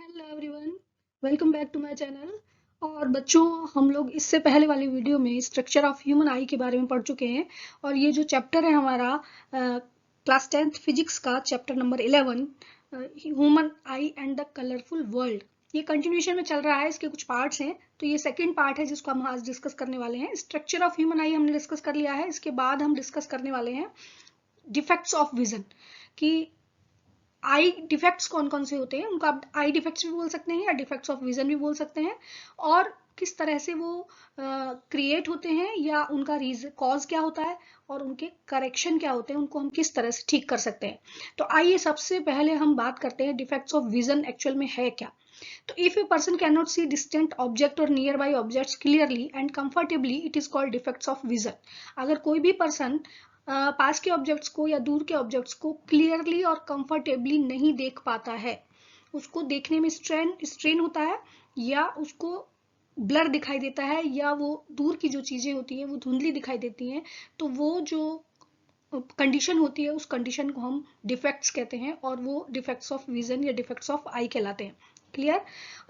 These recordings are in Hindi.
Hello everyone, welcome back to my channel. और बच्चों, हम लोग इससे पहले वाली वीडियो में स्ट्रक्चर ऑफ ह्यूमन आई के बारे में पढ़ चुके हैं। और ये जो चैप्टर है हमारा क्लास 10th फिजिक्स का chapter number 11, human eye and the colourful world, ये कंटिन्यूशन में चल रहा है। इसके कुछ पार्ट्स हैं, तो ये सेकंड पार्ट है जिसको हम आज डिस्कस करने वाले हैं। स्ट्रक्चर ऑफ ह्यूमन आई हमने डिस्कस कर लिया है। इसके बाद हम डिस्कस करने वाले हैं डिफेक्ट्स ऑफ विजन, कि आई डिफेक्ट्स कौन कौन से होते हैं, उनको आप आई डिफेक्ट्स भी बोल सकते हैं या डिफेक्ट्स ऑफ विजन भी बोल सकते हैं, और किस तरह से वो क्रिएट होते हैं या उनका रीजन कॉज क्या होता है और उनके करेक्शन क्या होते हैं, उनको हम किस तरह से ठीक कर सकते हैं। तो आइए सबसे पहले हम बात करते हैं डिफेक्ट्स ऑफ विजन एक्चुअल में है क्या। तो if a person can not see distant object और near by objects clearly and comfortably, it is called defects of vision. अगर कोई भी पर्सन पास के ऑब्जेक्ट्स को या दूर के ऑब्जेक्ट्स को क्लियरली और कंफर्टेबली नहीं देख पाता है, उसको देखने में स्ट्रेन होता है, या उसको ब्लर दिखाई देता है, या वो दूर की जो चीजें होती हैं वो धुंधली दिखाई देती हैं, तो वो जो कंडीशन होती है उस कंडीशन को हम डिफेक्ट्स कहते हैं, और वो डिफेक्ट्स ऑफ विजन या डिफेक्ट्स ऑफ आई कहलाते हैं। क्लियर?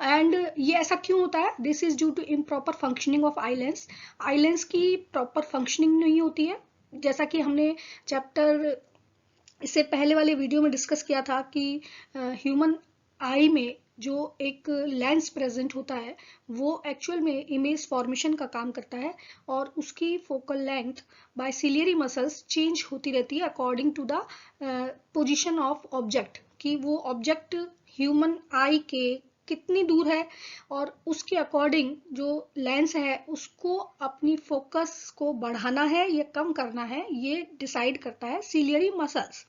एंड ये ऐसा क्यों होता है? This is due to improper functioning of eye lens. Eye lens की प्रॉपर फंक्शनिंग नहीं होती है, जैसा कि हमने चैप्टर इससे पहले वाले वीडियो में डिस्कस किया था कि ह्यूमन आई में जो एक लेंस प्रेजेंट होता है वो एक्चुअल में इमेज फॉर्मेशन का काम करता है, और उसकी focal length by ciliary muscles change होती रहती है according to the position of object, कि वो ऑब्जेक्ट ह्यूमन आई के कितनी दूर है, और उसके अकॉर्डिंग जो लेंस है उसको अपनी फोकस को बढ़ाना है या कम करना है, ये डिसाइड करता है सिलियरी मसल्स।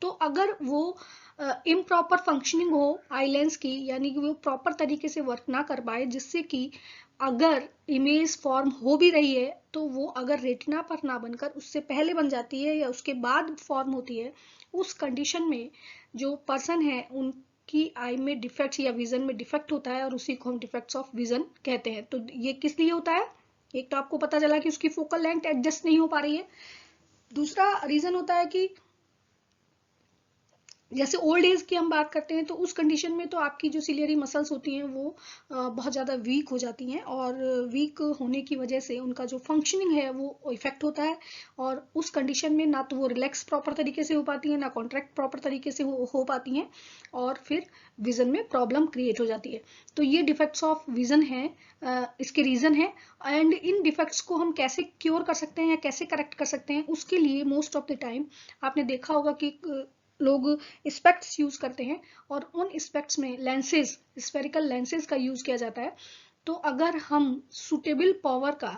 तो अगर वो इम्प्रॉपर फंक्शनिंग हो आई लेंस की, यानी कि वो प्रॉपर तरीके से वर्क ना कर पाए, जिससे कि अगर इमेज फॉर्म हो भी रही है तो वो अगर रेटिना पर ना बनकर उससे पहले बन जाती है या उसके बाद फॉर्म होती है, उस कंडीशन में जो पर्सन है उनकी आई में डिफेक्ट्स या विजन में डिफेक्ट होता है, और उसी को हम डिफेक्ट्स ऑफ विजन कहते हैं। तो ये किस लिए होता है? एक तो आपको पता चला कि उसकी फोकल लेंथ एडजस्ट नहीं हो पा रही है। दूसरा रीजन होता है कि जैसे ओल्ड एज की हम बात करते हैं, तो उस कंडीशन में तो आपकी जो सिलियरी मसल्स होती हैं वो बहुत ज़्यादा वीक हो जाती हैं, और वीक होने की वजह से उनका जो फंक्शनिंग है वो इफेक्ट होता है, और उस कंडीशन में ना तो वो रिलैक्स प्रॉपर तरीके से हो पाती हैं, ना कॉन्ट्रैक्ट प्रॉपर तरीके से हो पाती हैं, और फिर विजन में प्रॉब्लम क्रिएट हो जाती है। तो ये डिफेक्ट्स ऑफ विजन है, इसके रीजन है। एंड इन डिफेक्ट्स को हम कैसे क्योर कर सकते हैं या कैसे करेक्ट कर सकते हैं, उसके लिए मोस्ट ऑफ द टाइम आपने देखा होगा कि लोग स्पेक्ट्स यूज करते हैं, और उन स्पेक्ट्स में लेंसेज, स्फेरिकल लेंसेज का यूज किया जाता है। तो अगर हम सुटेबल पावर का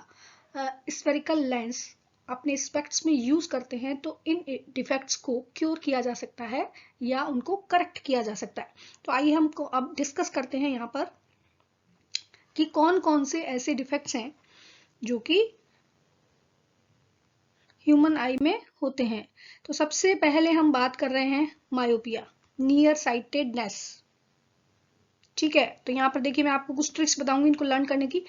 स्फेरिकल लेंस अपने स्पेक्ट्स में यूज करते हैं तो इन डिफेक्ट्स को क्योर किया जा सकता है या उनको करेक्ट किया जा सकता है। तो आइए हम अब डिस्कस करते हैं यहाँ पर कि कौन कौन से ऐसे डिफेक्ट्स हैं जो कि ह्यूमन आई में होते हैं। तो सबसे पहले हम बात कर रहे हैं मायोपिया, नियर साइटेडनेस। ठीक है, तो यहाँ पर देखिए मैं आपको कुछ ट्रिक्स बताऊंगी इनको लर्न करने की।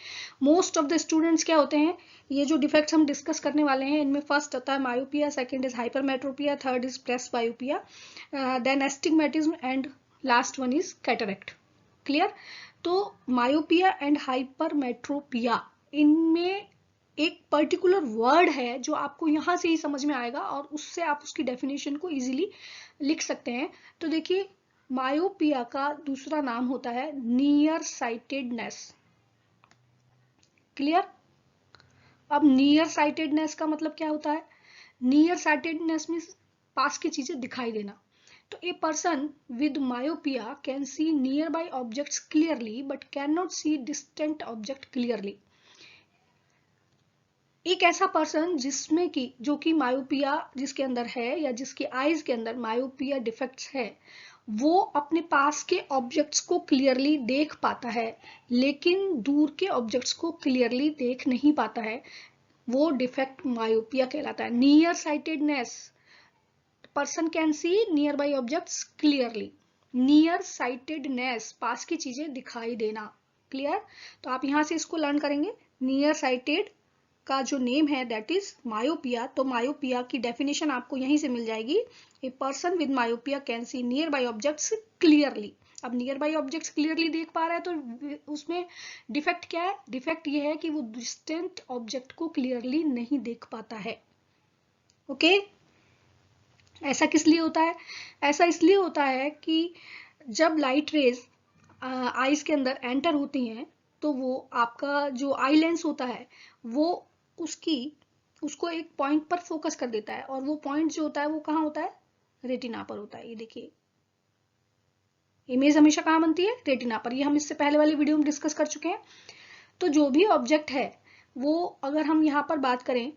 मोस्ट ऑफ द स्टूडेंट्स क्या होते हैं, ये जो डिफेक्ट्स हम डिस्कस करने वाले हैं इनमें फर्स्ट होता है myopia, second is hypermetropia, third is presbyopia, then astigmatism, and last one is cataract. Clear? तो मायोपिया एंड हाइपरमेट्रोपिया, इनमें एक पर्टिकुलर वर्ड है जो आपको यहां से ही समझ में आएगा, और उससे आप उसकी डेफिनेशन को इजीली लिख सकते हैं। तो देखिए, मायोपिया का दूसरा नाम होता है नियर साइटेडनेस। क्लियर? अब नियर साइटेडनेस का मतलब क्या होता है? नियर साइटेडनेस मीन्स पास की चीजें दिखाई देना। तो a person with myopia can see near by objects clearly but can not see distant object clearly. एक ऐसा पर्सन जिसमें कि जो कि मायोपिया जिसके अंदर है या जिसके आईज के अंदर मायोपिया डिफेक्ट्स है, वो अपने पास के ऑब्जेक्ट्स को क्लियरली देख पाता है लेकिन दूर के ऑब्जेक्ट्स को क्लियरली देख नहीं पाता है, वो डिफेक्ट मायोपिया कहलाता है। Near sightedness, person can see near by objects clearly. Near sightedness, पास की चीजें दिखाई देना। क्लियर? तो आप यहां से इसको लर्न करेंगे। नियर साइटेड का जो नेम है दैट इज मायोपिया। तो मायोपिया की डेफिनेशन आपको यहीं से मिल जाएगी। A person with myopia can see near by objects clearly. अब नियर बाई ऑब्जेक्ट्स क्लियरली देख पा रहा है तो उसमें डिफेक्ट क्या है? डिफेक्ट ये है कि वो डिस्टेंट ऑब्जेक्ट को क्लियरली नहीं देख पाता है। ओके, ऐसा किस लिए होता है? ऐसा इसलिए होता है कि जब लाइट रेज आईज के अंदर एंटर होती हैं तो वो आपका जो आई लेंस होता है वो उसको एक पॉइंट पर फोकस कर देता है, और वो पॉइंट जो होता है वो कहाँ होता है? रेटिना पर होता है। ये देखिए, इमेज हमेशा कहाँ बनती है? रेटिना पर। ये हम इससे पहले वाली वीडियो में डिस्कस कर चुके हैं। तो जो भी ऑब्जेक्ट है वो अगर हम यहाँ पर बात करें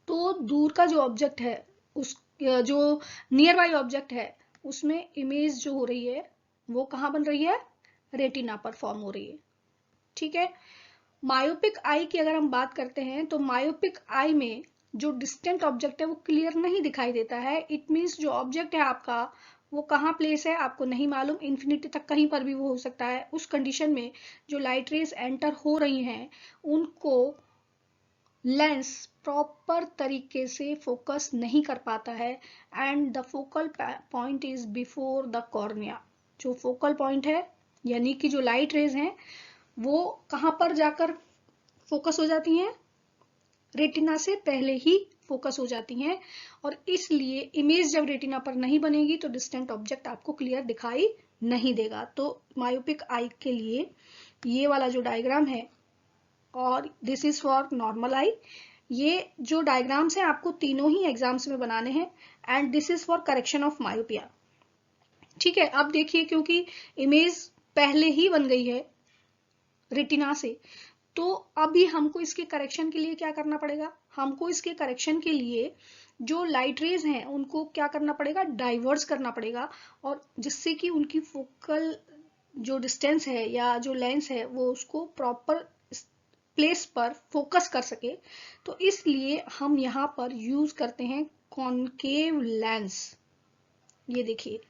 तो दूर का जो ऑब्जेक्ट है, उस जो नियर बाई ऑब्जेक्ट है, उसमें इमेज जो हो रही है वो कहाँ बन रही है? रेटिना पर फॉर्म हो रही है। ठीक है। मायोपिक आई की अगर हम बात करते हैं तो मायोपिक आई में जो डिस्टेंट ऑब्जेक्ट है वो क्लियर नहीं दिखाई देता है। इट मीन्स जो ऑब्जेक्ट है आपका वो कहाँ प्लेस है आपको नहीं मालूम, इन्फिनिटी तक कहीं पर भी वो हो सकता है। उस कंडीशन में जो लाइट रेज एंटर हो रही हैं उनको लेंस प्रॉपर तरीके से फोकस नहीं कर पाता है, and the focal point is before the cornea. जो फोकल पॉइंट है यानी कि जो लाइट रेज हैं वो कहाँ पर जाकर फोकस हो जाती हैं? रेटिना से पहले ही फोकस हो जाती हैं, और इसलिए इमेज जब रेटिना पर नहीं बनेगी तो डिस्टेंट ऑब्जेक्ट आपको क्लियर दिखाई नहीं देगा। तो मायोपिक आई के लिए ये वाला जो डायग्राम है, और दिस इज फॉर नॉर्मल आई, ये जो डायग्राम्स हैं आपको तीनों ही एग्जाम्स में बनाने हैं, and this is for correction of myopia. ठीक है। अब देखिए, क्योंकि इमेज पहले ही बन गई है रेटिना से, तो अभी हमको इसके करेक्शन के लिए क्या करना पड़ेगा? हमको इसके करेक्शन के लिए जो लाइट रेज हैं उनको क्या करना पड़ेगा? डाइवर्स करना पड़ेगा, और जिससे कि उनकी फोकल जो डिस्टेंस है या जो लेंस है वो उसको प्रॉपर प्लेस पर फोकस कर सके। तो इसलिए हम यहाँ पर यूज करते हैं कॉनकेव लेंस। ये देखिए,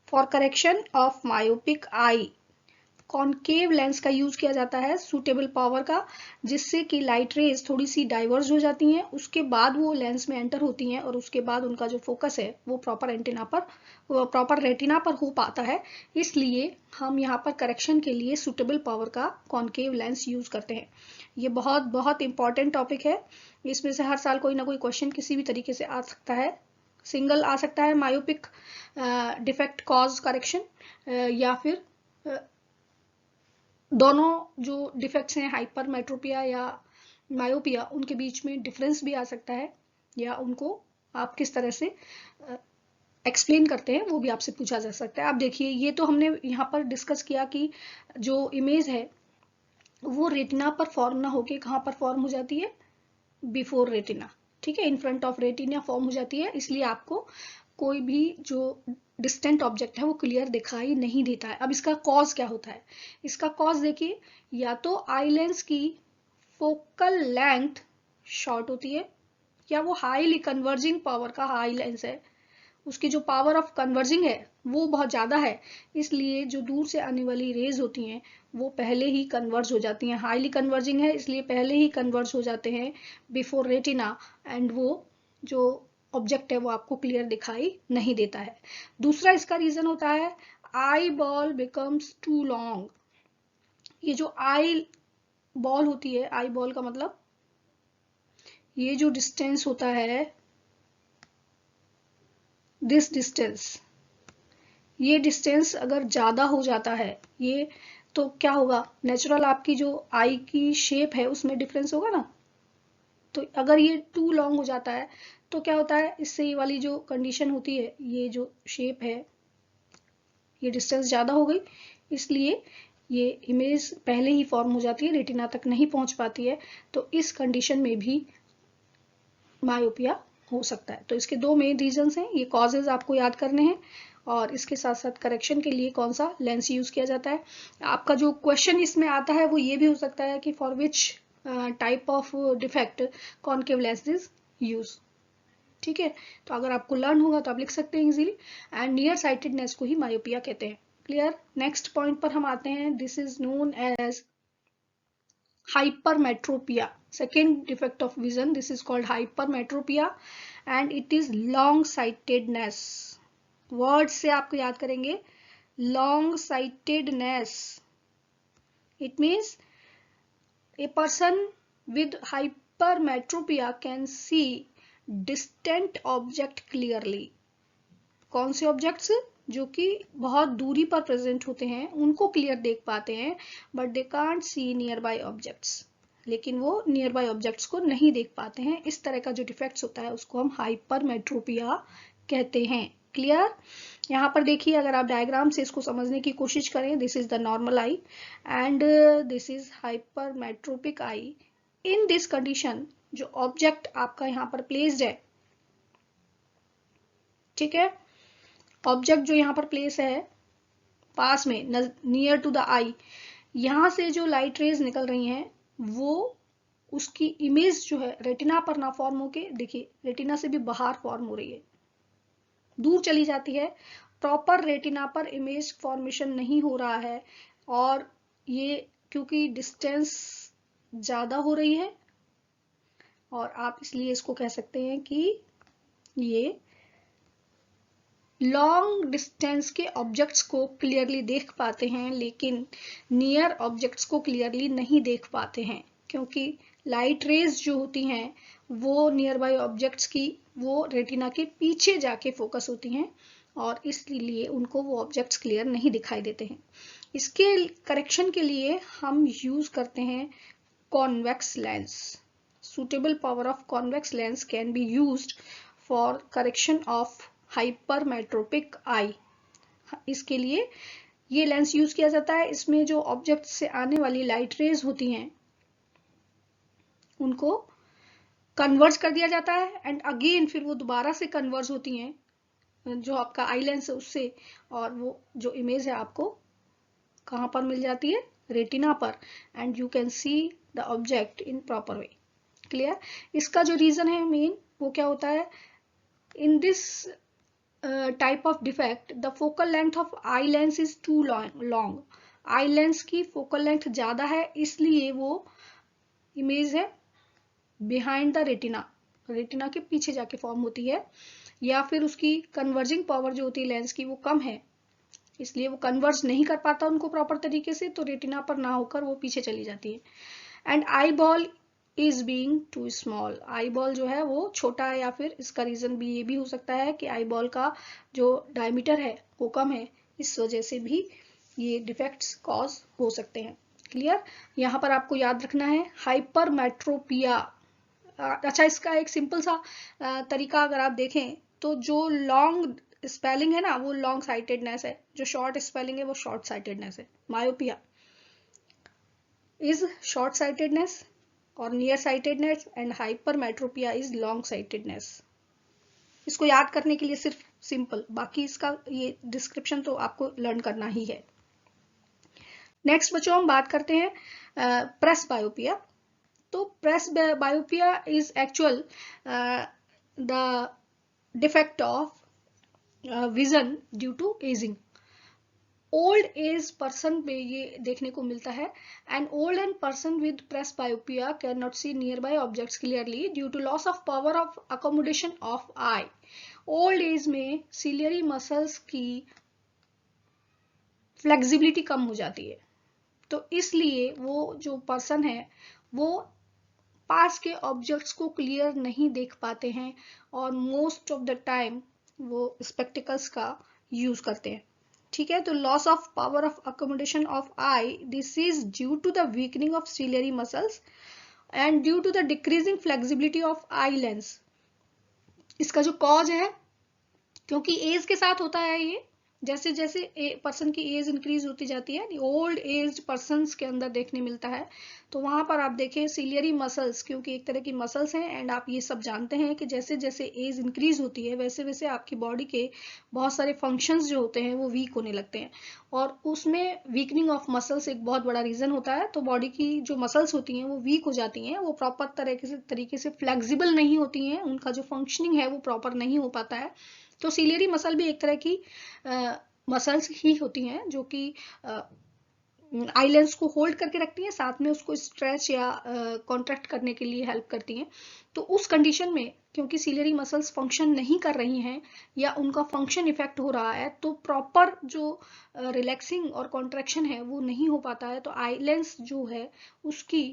for correction of myopic eye concave lens का यूज किया जाता है सूटेबल पावर का, जिससे कि लाइट रेज थोड़ी सी डाइवर्ज हो जाती हैं, उसके बाद वो लेंस में एंटर होती हैं, और उसके बाद उनका जो फोकस है वो प्रॉपर रेटिना पर हो पाता है। इसलिए हम यहाँ पर करेक्शन के लिए सूटेबल पावर का कॉनकेव लेंस यूज करते हैं। ये बहुत बहुत इंपॉर्टेंट टॉपिक है। इसमें से हर साल कोई ना कोई क्वेश्चन किसी भी तरीके से आ सकता है। सिंगल आ सकता है मायोपिक डिफेक्ट कॉज करेक्शन, या फिर दोनों जो डिफेक्ट्स हैं हाइपरमेट्रोपिया या मायोपिया उनके बीच में डिफरेंस भी आ सकता है, या उनको आप किस तरह से एक्सप्लेन करते हैं वो भी आपसे पूछा जा सकता है। आप देखिए, ये तो हमने यहाँ पर डिस्कस किया कि जो इमेज है वो रेटिना पर फॉर्म ना होके कहाँ पर फॉर्म हो जाती है? Before retina. ठीक है, in front of retina form हो जाती है, इसलिए आपको कोई भी जो डिस्टेंट ऑब्जेक्ट है वो क्लियर दिखाई नहीं देता है। अब इसका कॉज क्या होता है? इसका कॉज देखिए, या तो आई लेंस की फोकल लेंथ शॉर्ट होती है, या वो हाईली कन्वर्जिंग पावर का हाई लेंस है, उसकी जो पावर ऑफ कन्वर्जिंग है वो बहुत ज्यादा है, इसलिए जो दूर से आने वाली रेज होती हैं वो पहले ही कन्वर्ज हो जाती हैं। हाईली कन्वर्जिंग है इसलिए पहले ही कन्वर्ज हो जाते हैं बिफोर रेटिना, एंड वो जो ऑब्जेक्ट है वो आपको क्लियर दिखाई नहीं देता है। दूसरा इसका रीजन होता है eyeball becomes too long. ये जो आई बॉल होती है, आई बॉल का मतलब ये जो डिस्टेंस होता है, दिस डिस्टेंस, ये डिस्टेंस अगर ज्यादा हो जाता है ये, तो क्या होगा? नेचुरल आपकी जो आई की शेप है उसमें डिफरेंस होगा ना। तो अगर ये टू लॉन्ग हो जाता है तो क्या होता है? इससे ये वाली जो कंडीशन होती है, ये जो शेप है, ये डिस्टेंस ज्यादा हो गई, इसलिए ये इमेज पहले ही फॉर्म हो जाती है, रेटिना तक नहीं पहुंच पाती है। तो इस कंडीशन में भी मायोपिया हो सकता है। तो इसके दो मेन रीजंस हैं, ये कॉजेज आपको याद करने हैं, और इसके साथ साथ करेक्शन के लिए कौन सा लेंस यूज किया जाता है। आपका जो क्वेश्चन इसमें आता है वो ये भी हो सकता है कि for which type of defect concave lens is use. ठीक है, तो अगर आपको लर्न होगा तो आप लिख सकते हैं इजीली, एंड नियर साइटेडनेस को ही मायोपिया कहते हैं। क्लियर? नेक्स्ट पॉइंट पर हम आते हैं, this is known as hypermetropia. Second defect of vision, this is called hypermetropia, and it is long sightedness. Word से आपको याद करेंगे long sightedness, it means a person with hypermetropia can see distant object clearly. कौन से ऑब्जेक्ट्स? जो कि बहुत दूरी पर प्रेजेंट होते हैं उनको क्लियर देख पाते हैं, but they can't see near by objects, लेकिन वो नियर बाय ऑब्जेक्ट्स को नहीं देख पाते हैं। इस तरह का जो डिफेक्ट्स होता है उसको हम हाइपरमेट्रोपिया कहते हैं। क्लियर? यहाँ पर देखिए, अगर आप डायग्राम से इसको समझने की कोशिश करें, this is the normal I and this is hypermetropic I. In this condition जो ऑब्जेक्ट आपका यहाँ पर प्लेस्ड है, ठीक है, ऑब्जेक्ट जो यहाँ पर प्लेस है पास में, नियर टू द आई, यहां से जो लाइट रेज निकल रही हैं वो उसकी इमेज जो है रेटिना पर ना फॉर्म होके, देखिए रेटिना से भी बाहर फॉर्म हो रही है, दूर चली जाती है, प्रॉपर रेटिना पर इमेज फॉर्मेशन नहीं हो रहा है। और ये क्योंकि डिस्टेंस ज्यादा हो रही है, और आप इसलिए इसको कह सकते हैं कि ये लॉन्ग डिस्टेंस के ऑब्जेक्ट्स को क्लियरली देख पाते हैं, लेकिन नियर ऑब्जेक्ट्स को क्लियरली नहीं देख पाते हैं, क्योंकि लाइट रेज जो होती हैं वो नियर बाय ऑब्जेक्ट्स की वो रेटिना के पीछे जाके फोकस होती हैं, और इसलिए उनको वो ऑब्जेक्ट्स क्लियर नहीं दिखाई देते हैं। इसके करेक्शन के लिए हम यूज करते हैं convex lens. Suitable power of convex lens can be used for correction of hypermetropic eye. इसके लिए ये लेंस यूज किया जाता है। इसमें जो ऑब्जेक्ट से आने वाली लाइट रेज होती हैं उनको कन्वर्ज कर दिया जाता है, एंड अगेन फिर वो दोबारा से कन्वर्ज होती हैं जो आपका आई लेंस है उससे, और वो जो इमेज है आपको कहां पर मिल जाती है? रेटिना पर, and you can see the object in proper way. Clear? इसका जो रीजन है मेन, वो क्या होता है? In this type of defect the focal length of eye lens is too long. Eye lens की फोकल लेंथ ज्यादा है, इसलिए वो इमेज है बिहाइंड द रेटिना, रेटिना के पीछे जाके फॉर्म होती है, या फिर उसकी कन्वर्जिंग पावर जो होती है लेंस की वो कम है, इसलिए वो कन्वर्ज नहीं कर पाता उनको प्रॉपर तरीके से, तो रेटिना पर ना होकर वो पीछे चली जाती है। And eyeball is being too small. Eyeball जो है वो छोटा है, या फिर इसका रीजन भी ये भी हो सकता है कि आई बॉल का जो डायमीटर है वो कम है, इस वजह से भी ये डिफेक्ट्स कॉज हो सकते हैं। क्लियर? यहाँ पर आपको याद रखना है हाइपरमेट्रोपिया। अच्छा, इसका एक सिंपल सा तरीका अगर आप देखें तो जो लॉन्ग स्पेलिंग है ना वो लॉन्ग साइटेडनेस है, जो शॉर्ट स्पेलिंग है वो शॉर्ट साइटेडनेस है। मायोपिया इज शॉर्ट साइटेडनेस और near sightedness, and hypermetropia is long sightedness. इसको याद करने के लिए सिर्फ सिंपल, बाकी इसका ये डिस्क्रिप्शन तो आपको लर्न करना ही है। नेक्स्ट बच्चों हम बात करते हैं प्रेस बायोपिया। तो presbyopia is actual the defect of vision due to ageing. Old age person में ये देखने को मिलता है। An old and person with presbyopia can not see near by objects clearly due to loss of power of accommodation of eye. Old age में सिलियरी मसल्स की फ्लेक्सिबिलिटी कम हो जाती है, तो इसलिए वो जो पर्सन है वो पास के ऑब्जेक्ट्स को क्लियर नहीं देख पाते हैं, और मोस्ट ऑफ द टाइम वो स्पेक्टिकल्स का यूज करते हैं। ठीक है, तो loss of power of accommodation of eye, this is due to the weakening of ciliary muscles and due to the decreasing flexibility of eye lens. इसका जो कॉज है, क्योंकि एज के साथ होता है ये, जैसे जैसे पर्सन की एज इंक्रीज होती जाती है, ओल्ड एज पर्सन्स के अंदर देखने मिलता है, तो वहां पर आप देखें सिलियरी मसल्स, क्योंकि एक तरह की मसल्स हैं, एंड आप ये सब जानते हैं कि जैसे जैसे एज इंक्रीज होती है वैसे वैसे आपकी बॉडी के बहुत सारे फंक्शंस जो होते हैं वो वीक होने लगते हैं, और उसमें वीकनिंग ऑफ मसल्स एक बहुत बड़ा रीजन होता है। तो बॉडी की जो मसल्स होती हैं वो वीक हो जाती हैं, वो प्रॉपर तरीके से फ्लेक्सिबल नहीं होती हैं, उनका जो फंक्शनिंग है वो प्रॉपर नहीं हो पाता है। तो सिलियरी मसल भी एक तरह की मसल्स ही होती हैं जो कि आई लेंस को होल्ड करके रखती हैं, साथ में उसको स्ट्रेच या कॉन्ट्रैक्ट करने के लिए हेल्प करती हैं। तो उस कंडीशन में क्योंकि सिलियरी मसल्स फंक्शन नहीं कर रही हैं या उनका फंक्शन इफेक्ट हो रहा है, तो प्रॉपर जो रिलैक्सिंग और कॉन्ट्रैक्शन है वो नहीं हो पाता है। तो आई लेंस जो है उसकी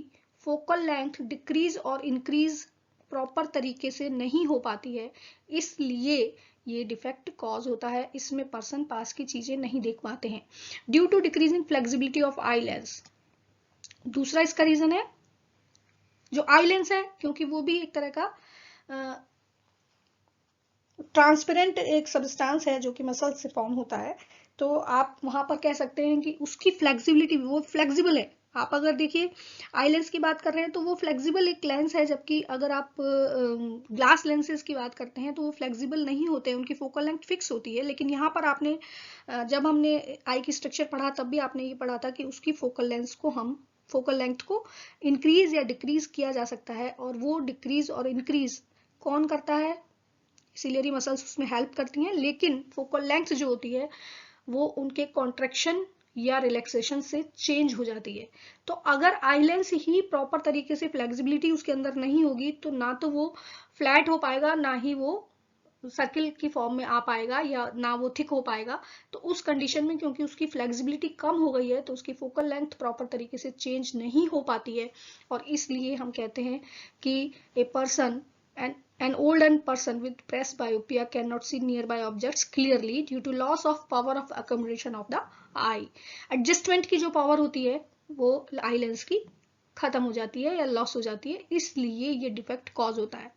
फोकल लेंथ डिक्रीज और इंक्रीज प्रॉपर तरीके से नहीं हो पाती है, इसलिए ये डिफेक्ट कॉज होता है। इसमें पर्सन पास की चीजें नहीं देख पाते हैं due to decreasing flexibility of eye lens. दूसरा इसका रीजन है जो आई लेंस है, क्योंकि वो भी एक तरह का ट्रांसपेरेंट एक सब्सटेंस है जो कि मसल से फॉर्म होता है, तो आप वहां पर कह सकते हैं कि उसकी फ्लेक्सिबिलिटी, वो फ्लेक्सिबल है। आप अगर देखिए आई लेंस की बात कर रहे हैं तो वो फ्लेक्सिबल एक लेंस है, जबकि अगर आप ग्लास लेंसेज की बात करते हैं तो वो फ्लेक्सिबल नहीं होते, उनकी फोकल लेंथ फिक्स होती है। लेकिन यहाँ पर आपने जब हमने आई की स्ट्रक्चर पढ़ा तब भी आपने ये पढ़ा था कि उसकी फोकल लेंथ को इंक्रीज या डिक्रीज किया जा सकता है, और वो डिक्रीज और इंक्रीज कौन करता है? सिलियरी मसल्स उसमें हेल्प करती हैं, लेकिन फोकल लेंथ जो होती है वो उनके कॉन्ट्रैक्शन या रिलैक्सेशन से चेंज हो जाती है। तो अगर आई लेंस ही प्रॉपर तरीके से फ्लेक्सिबिलिटी उसके अंदर नहीं होगी तो ना तो वो फ्लैट हो पाएगा, ना ही वो सर्किल की फॉर्म में आ पाएगा, या ना वो थिक हो पाएगा। तो उस कंडीशन में क्योंकि उसकी फ्लेक्सिबिलिटी कम हो गई है तो उसकी फोकल लेंथ प्रॉपर तरीके से चेंज नहीं हो पाती है, और इसलिए हम कहते हैं कि a person An older person with presbyopia cannot see nearby objects clearly due to loss of power of accommodation of the eye. Adjustment की जो पावर होती है वो आई लेंस की खत्म हो जाती है या लॉस हो जाती है, इसलिए ये डिफेक्ट कॉज होता है।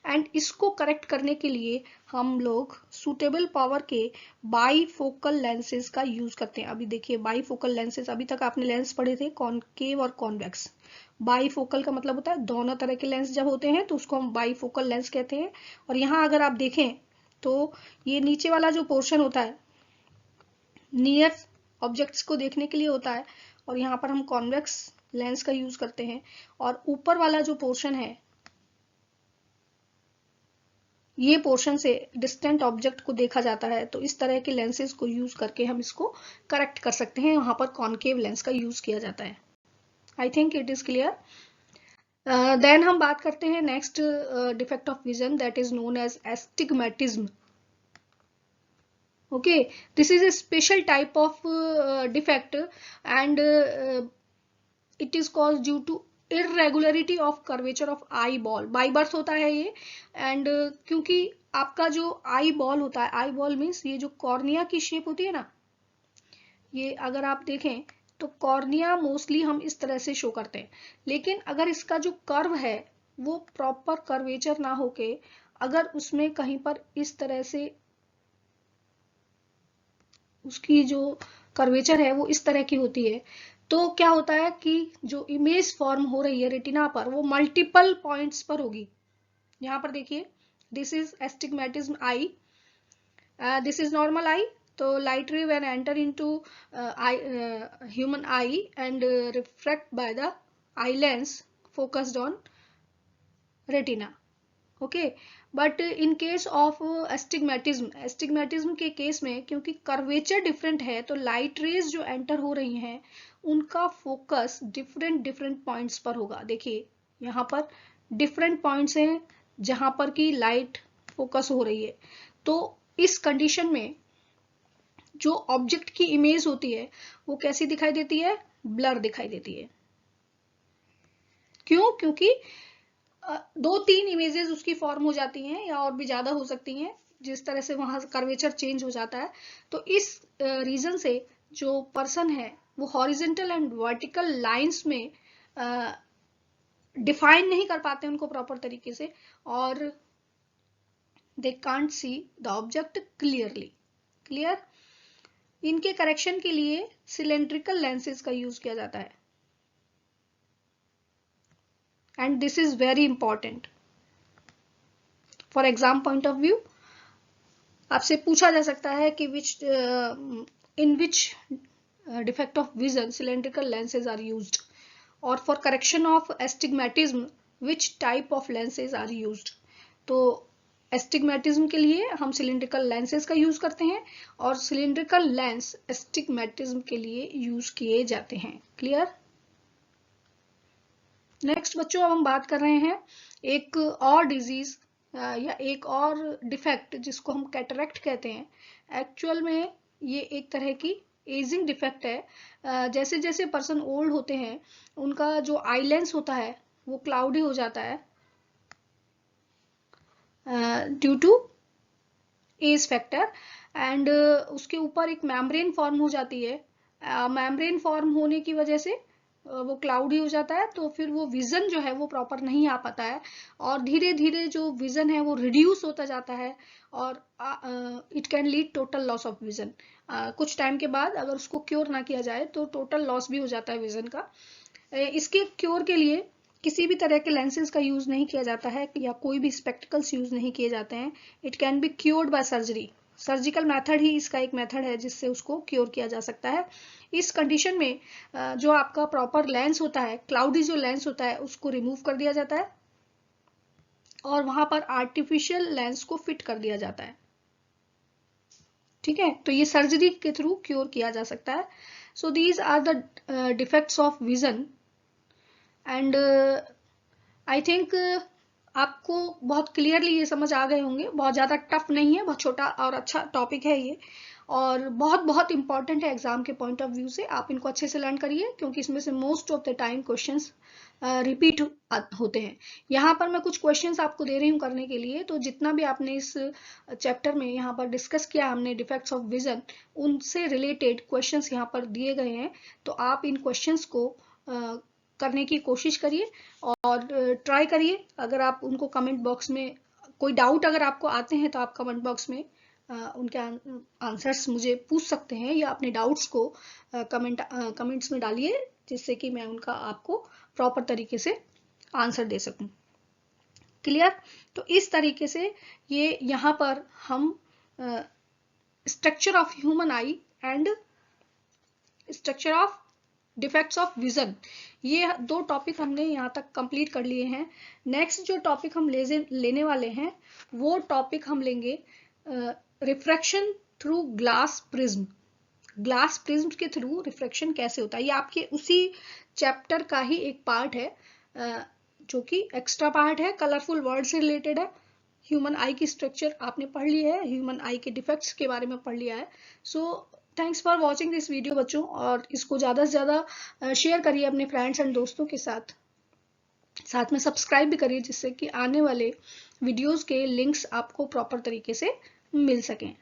एंड इसको करेक्ट करने के लिए हम लोग सुटेबल पावर के बाईफोकल लेंसेज का यूज करते हैं। अभी देखिए बाईफोकल लेंसेज, अभी तक आपने लेंस पढ़े थे कॉनकेव और कॉन्वेक्स। बाईफोकल का मतलब होता है दोनों तरह के लेंस जब होते हैं तो उसको हम बाईफोकल लेंस कहते हैं। और यहाँ अगर आप देखें तो ये नीचे वाला जो पोर्शन होता है नियर ऑब्जेक्ट्स को देखने के लिए होता है, और यहाँ पर हम कॉन्वेक्स लेंस का यूज करते हैं। और ऊपर वाला जो पोर्शन है ये पोर्शन से डिस्टेंट ऑब्जेक्ट को देखा जाता है, तो इस तरह के लेंसेज को यूज करके हम इसको करेक्ट कर सकते हैं। वहां पर कॉनकेव लेंस का यूज किया जाता है। I think it is clear. Then हम बात करते हैं next defect of vision, that is known as astigmatism. Okay, this is a special type of defect, and it is caused due to irregularity of curvature of eyeball. By birth होता है ये, एंड क्योंकि आपका जो आई बॉल होता है, आई बॉल मीन्स ये जो कॉर्निया की शेप होती है ना, ये अगर आप देखें तो कॉर्निया मोस्टली हम इस तरह से शो करते हैं, लेकिन अगर इसका जो कर्व है वो प्रॉपर कर्वेचर ना होके अगर उसमें कहीं पर इस तरह से उसकी जो कर्वेचर है वो इस तरह की होती है, तो क्या होता है कि जो इमेज फॉर्म हो रही है रेटिना पर वो मल्टीपल पॉइंट्स पर होगी। यहाँ पर देखिए this is astigmatism eye, this is normal eye. तो light ray when enter into human eye and reflect by the eye lens focused on retina. Okay, but in case of astigmatism के केस में क्योंकि कर्वेचर डिफरेंट है तो लाइट रेज जो एंटर हो रही हैं उनका फोकस डिफरेंट पॉइंट्स पर होगा। देखिए यहाँ पर डिफरेंट पॉइंट्स हैं जहां पर की लाइट फोकस हो रही है, तो इस कंडीशन में जो ऑब्जेक्ट की इमेज होती है वो कैसी दिखाई देती है? ब्लर दिखाई देती है। क्यों? क्योंकि 2-3 इमेजेस उसकी फॉर्म हो जाती हैं या और भी ज्यादा हो सकती हैं, जिस तरह से वहां कर्वेचर चेंज हो जाता है। तो इस रीजन से जो पर्सन है वो हॉरिजेंटल एंड वर्टिकल लाइंस में डिफाइन नहीं कर पाते उनको प्रॉपर तरीके से, और they can't see the object clearly. Clear? इनके करेक्शन के लिए सिलेंड्रिकल लेंसेज का यूज किया जाता है, and this is very important for exam point of view। आपसे पूछा जा सकता है कि in which defect of vision cylindrical lenses are used, और for correction of astigmatism which type of lenses are used। तो एस्टिग्मेटिज्म के लिए हम सिलिंड्रिकल लेंसेज का यूज करते हैं और सिलिंड्रिकल लेंस एस्टिग्मेटिज्म के लिए यूज किए जाते हैं। क्लियर? नेक्स्ट बच्चों, अब हम बात कर रहे हैं एक और डिजीज या एक और डिफेक्ट जिसको हम कैटरेक्ट कहते हैं। एक्चुअल में ये एक तरह की एजिंग डिफेक्ट है। जैसे जैसे पर्सन ओल्ड होते हैं उनका जो आई लेंस होता है वो क्लाउडी हो जाता है due to age factor, and उसके ऊपर एक मेम्ब्रेन फॉर्म हो जाती है। मेम्ब्रेन फॉर्म होने की वजह से वो क्लाउडी हो जाता है, तो फिर वो विजन जो है वो प्रॉपर नहीं आ पाता है और धीरे धीरे जो विजन है वो रिड्यूस होता जाता है और it can lead total loss of vision. कुछ टाइम के बाद अगर उसको क्योर ना किया जाए तो टोटल लॉस भी हो जाता है विजन का। इसके क्योर के लिए किसी भी तरह के लेंसेज का यूज नहीं किया जाता है या कोई भी स्पेक्टिकल्स यूज नहीं किए जाते हैं। It can be cured by surgery. Surgical method ही इसका एक मेथड है जिससे उसको क्योर किया जा सकता है। इस कंडीशन में जो आपका प्रॉपर लेंस होता है, क्लाउडी जो लेंस होता है, उसको रिमूव कर दिया जाता है और वहां पर आर्टिफिशियल लेंस को फिट कर दिया जाता है। ठीक है, तो ये सर्जरी के थ्रू क्योर किया जा सकता है। So these are the defects of vision and I think आपको बहुत क्लियरली ये समझ आ गए होंगे। बहुत ज़्यादा टफ नहीं है, बहुत छोटा और अच्छा टॉपिक है ये और बहुत बहुत इंपॉर्टेंट है एग्जाम के पॉइंट ऑफ व्यू से। आप इनको अच्छे से लर्न करिए क्योंकि इसमें से most of the time questions repeat होते हैं। यहाँ पर मैं कुछ क्वेश्चंस आपको दे रही हूँ करने के लिए, तो जितना भी आपने इस चैप्टर में यहाँ पर डिस्कस किया हमने डिफेक्ट्स ऑफ विजन, उनसे रिलेटेड क्वेश्चंस यहाँ पर दिए गए हैं। तो आप इन क्वेश्चंस को करने की कोशिश करिए और ट्राई करिए। अगर आप उनको कमेंट बॉक्स में कोई डाउट अगर आपको आते हैं तो आप कमेंट बॉक्स में उनके आंसर्स मुझे पूछ सकते हैं या अपने डाउट्स को कमेंट्स में डालिए जिससे कि मैं उनका आपको प्रॉपर तरीके से आंसर दे सकूं। क्लियर? तो इस तरीके से ये यहाँ पर हम structure of human eye and structure of defects of vision, ये दो टॉपिक हमने यहाँ तक कंप्लीट कर लिए हैं। नेक्स्ट जो टॉपिक हम लेने वाले हैं वो टॉपिक हम लेंगे refraction through glass prism. Glass prism के थ्रू रिफ्रैक्शन कैसे होता है, ये आपके उसी चैप्टर का ही एक पार्ट है जो कि एक्स्ट्रा पार्ट है, कलरफुल वर्ड से रिलेटेड है। ह्यूमन आई की स्ट्रक्चर आपने पढ़ ली है, ह्यूमन आई के डिफेक्ट्स के बारे में पढ़ लिया है। So thanks for watching this video बच्चों, और इसको ज़्यादा से ज़्यादा शेयर करिए अपने फ्रेंड्स एंड दोस्तों के साथ में सब्सक्राइब भी करिए जिससे कि आने वाले वीडियोस के लिंक्स आपको प्रॉपर तरीके से मिल सकें।